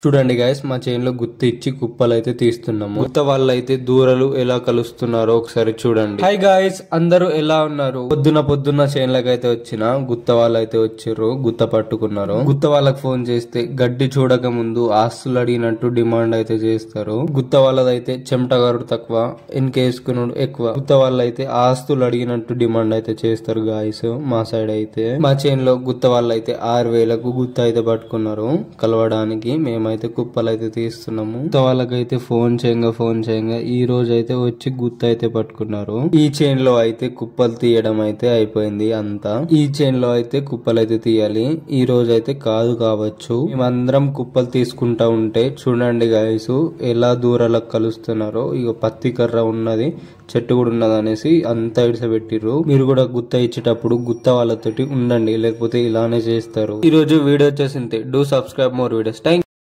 చూడండి గైస్, మా చేనులో గుత్త ఇచ్చి కుప్పలు అయితే తీస్తున్నాము. గుత్త వాళ్ళైతే దూరలు ఎలా కలుస్తున్నారో ఒకసారి చూడండి. హాయ్ గాయస్, అందరూ ఎలా ఉన్నారు? పొద్దున్న చేనులకు అయితే వచ్చిన గుత్త వాళ్ళు అయితే వచ్చిర్రు, గుత్త పట్టుకున్నారు. గుత్త వాళ్ళకి ఫోన్ చేస్తే గడ్డి చూడక ముందు ఆస్తులు అడిగినట్టు డిమాండ్ అయితే చేస్తారు. గుత్త వాళ్ళదైతే చెమటగారు తక్కువ, ఎన్కేసుకున్నాడు ఎక్కువ. గుత్త వాళ్ళైతే ఆస్తులు అడిగినట్టు డిమాండ్ అయితే చేస్తారు గాయస్. మా సైడ్ అయితే మా చేనులో గుత్త వాళ్ళైతే 6,000కు గుత్త అయితే పట్టుకున్నారు కలవడానికి. మేము అయితే కుప్పలు అయితే తీస్తున్నాము. వాళ్ళకైతే ఫోన్ చేయంగా ఈ రోజు అయితే వచ్చి గుత్త అయితే పట్టుకున్నారు. ఈ చైన్ లో అయితే కుప్పలు తీయడం అయితే అయిపోయింది అంతా. ఈ చైన్ లో అయితే కుప్పలు అయితే తీయాలి. ఈ రోజు అయితే కాదు కావచ్చు. మేమందరం కుప్పలు తీసుకుంటా ఉంటే చూడండి గాయస్ ఎలా దూరాలకు కలుస్తున్నారో. ఇక పత్తి కర్ర ఉన్నది, చెట్టు కూడా ఉన్నది అనేసి అంతా ఇడిసబెట్టిర్రు. మీరు కూడా గుత్త ఇచ్చేటప్పుడు గుత్త వాళ్ళతోటి ఉండండి, లేకపోతే ఇలానే చేస్తారు. ఈ రోజు వీడియో వచ్చేసింది. Do subscribe more videos. Thank